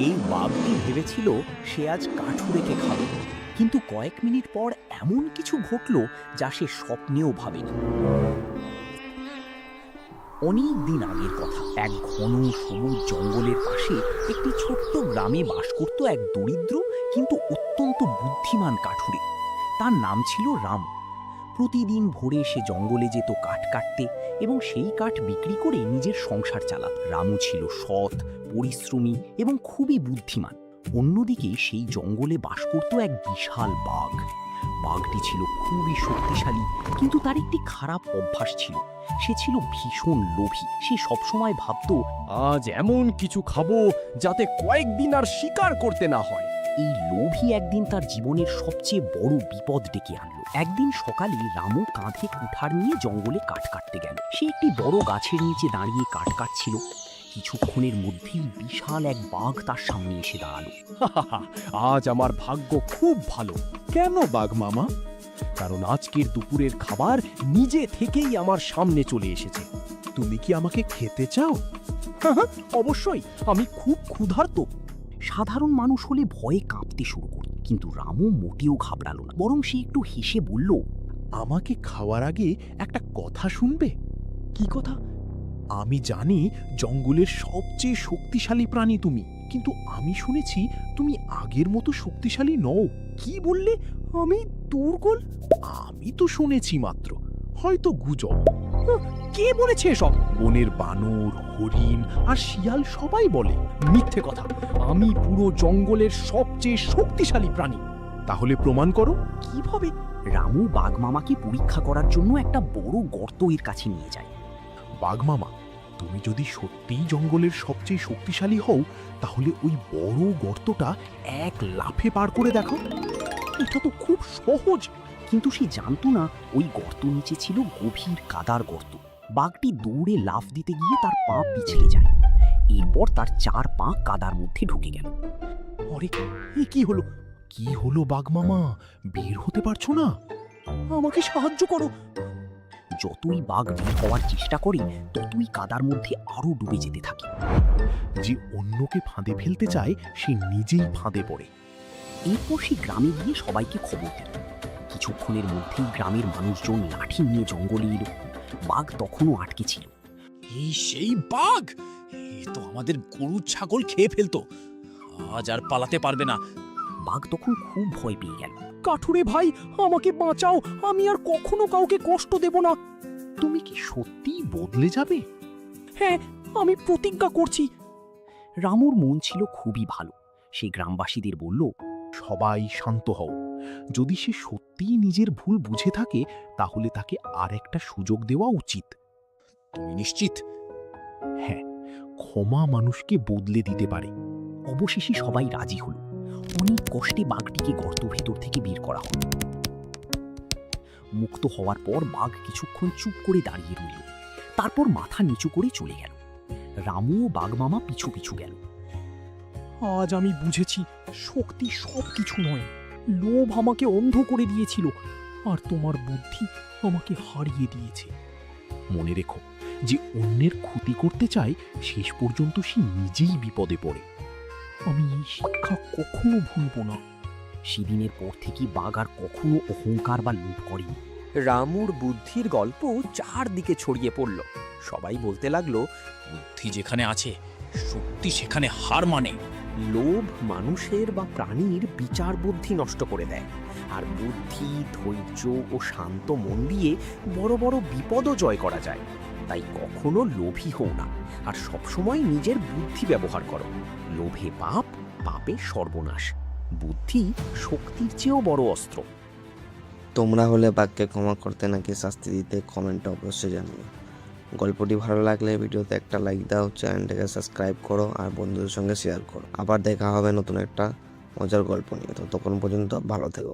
এই বাঘটি ভেবেছিল সে আজ কাঠুরেকে খাবে, কিন্তু কয়েক মিনিট পর এমন কিছু ঘটল যা সে স্বপ্নেও ভাবেনি। অনেক দিন আগের কথা, এক ঘন সবুজ জঙ্গলের পাশে একটি ছোট্ট গ্রামে বাস করত এক দরিদ্র কিন্তু অত্যন্ত বুদ্ধিমান কাঠুরে। তার নাম ছিল রাম। প্রতিদিন ভোরে সে জঙ্গলে যেত কাঠ কাটতে এবং সেই কাঠ বিক্রি করে নিজের সংসার চালাত। রামু ছিল সৎ, পরিশ্রমী এবং খুবই বুদ্ধিমান। অন্যদিকে সেই জঙ্গলে বাস করত এক বিশাল বাঘ। বাঘটি ছিল খুবই শক্তিশালী, কিন্তু তার একটি খারাপ অভ্যাস ছিল। সে ছিল ভীষণ লোভী। সে সবসময় ভাবত, আজ এমন কিছু খাবো যাতে কয়েকদিন আর শিকার করতে না হয়। এই লোভই একদিন তার জীবনের সবচেয়ে বড় বিপদ ডেকে আনলো। একদিন সকালে রামু কাঁধে কুঠার নিয়ে জঙ্গলে কাঠ কাটতে গেল। সে একটি বড় গাছের নিচে দাঁড়িয়ে কাঠ কাটছিল। কিছুক্ষণের মধ্যেই বিশাল এক বাঘ তার সামনে এসে দাঁড়ালো। আজ আমার ভাগ্য খুব ভালো। কেন বাঘ মামা? কারণ আজকের দুপুরের খাবার নিজে থেকেই আমার সামনে চলে এসেছে। তুমি কি আমাকে খেতে চাও? অবশ্যই, আমি খুব ক্ষুধার্ত। সাধারণ মানুষ হলে ভয়ে কাঁপতে শুরু করত, কিন্তু রামু মোটেও ঘাবড়ালো না। বরং সে একটু হেসে বলল, আমাকে খাওয়ার আগে একটা কথা শুনবে? কি কথা? আমি জানি জঙ্গলের সবচেয়ে শক্তিশালী প্রাণী তুমি, কিন্তু আমি শুনেছি তুমি আগের মতো শক্তিশালী নও। কি বললে? আমি দুর্বল? আমি তো শুনেছি মাত্র, হয়তো গুজব। কে বলেছে এসব? বনের বানর, হরিণ আর শিয়াল সবাই বলে। মিথ্যে কথা। আমি পুরো জঙ্গলের সবচেয়ে শক্তিশালী প্রাণী। তাহলে প্রমাণ করো। কিভাবে? রামু বাঘ মামাকে পরীক্ষা করার জন্য একটা বড় গর্ত এর কাছে নিয়ে যায়। বাঘ মামা, তুমি যদি সত্যিই জঙ্গলের সবচেয়ে শক্তিশালী হও, তাহলে ওই বড় গর্তটা এক লাফে পার করে দেখো। এটা তো খুব সহজ। কিন্তু সে জানতো না ওই গর্ত নিচে ছিল গভীর কাদার গর্ত। বাঘটি দৌড়ে লাফ দিতে গিয়ে তার পা পিছলে যায়। এরপর তার 4 পা কাদার মধ্যে ঢুকে গেল। আরে, এ কি হলো? কি হলো বাঘ মামা? বের হতে পারছো না? আমাকে সাহায্য করো। যতই বাঘ বের হওয়ার চেষ্টা করে, ততই কাদার মধ্যে আরো ডুবে যেতে থাকে। যে অন্যকে ফাঁদে ফেলতে চায়, সে নিজেই ফাঁদে পড়ে। এরপর সে গ্রামে গিয়ে সবাইকে খবর দিল। কিছুক্ষণের মধ্যেই গ্রামের মানুষজন লাঠি নিয়ে জঙ্গলে এলো। বাঘ তখনও আটকে ছিল। এই সেই বাঘ! এ তো আমাদের গরু ছাগল খেয়ে ফেলতো। আজ আর পালাতে পারবে না। বাঘ তখন খুব ভয় পেয়ে গেল। কাঠুরে ভাই, আমাকে বাঁচাও। আমি আর কখনো কাউকে কষ্ট দেব না। তুমি কি সত্যিই বদলে যাবে? হ্যাঁ, আমি প্রতিজ্ঞা করছি। রামুর মন ছিল খুবই ভালো। সে গ্রামবাসীদের বলল, সবাই শান্ত হও। যদি সে সত্যিই নিজের ভুল বুঝে থাকে, তাহলে তাকে আর একটা সুযোগ দেওয়া উচিত। তুমি নিশ্চিত? হ্যাঁ, ক্ষমা মানুষকে বদলে দিতে পারে। অবশেষে সবাই রাজি হলো। অনেক কষ্টে বাঘটিকে গর্ত ভেতর থেকে বের করা হলো। মুক্ত হওয়ার পর বাঘ কিছুক্ষণ চুপ করে দাঁড়িয়ে রইল। তারপর মাথা নিচু করে চলে গেল। রামু ও বাঘ মামা পিছু পিছু গেল। আজ আমি বুঝেছি, শক্তি সব কিছু নয়। লোভ আমাকে অন্ধ করে দিয়েছিল, আর তোমার বুদ্ধি আমাকে হারিয়ে দিয়েছে। মনে রেখো, যে অন্যের ক্ষতি করতে চায়, শেষ পর্যন্ত সে নিজেই বিপদে পড়ে। আমি এই শিক্ষা কখনো ভুলব না। সেদিনের পর থেকে বাঘ আর কখনো অহংকার বা লোভ করেনি। রামুর বুদ্ধির গল্প চারদিকে ছড়িয়ে পড়ল। সবাই বলতে লাগলো, বুদ্ধি যেখানে আছে, শক্তি সেখানে হার মানে। লোভ মানুষের বা প্রাণীর বিচার বুদ্ধি নষ্ট করে দেয়, আর বুদ্ধি, ধৈর্য ও শান্ত মন দিয়ে বড় বড় বিপদও জয় করা যায়। তাই কখনো লোভী হও না, আর সবসময় নিজের বুদ্ধি ব্যবহার করো। লোভে পাপ, পাপে সর্বনাশ। বুদ্ধি শক্তির চেয়েও বড় অস্ত্র। তোমরা হলে বাঘকে ক্ষমা করতে নাকি শাস্তি দিতে, কমেন্টে অবশ্যই জানিও। গল্পটি ভালো লাগলে ভিডিওতে একটা লাইক দাও, চ্যানেলটাকে সাবস্ক্রাইব করো আর বন্ধুদের সঙ্গে শেয়ার করো। আবার দেখা হবে নতুন একটা মজার গল্প নিয়ে। ততক্ষণ পর্যন্ত ভালো থেকো।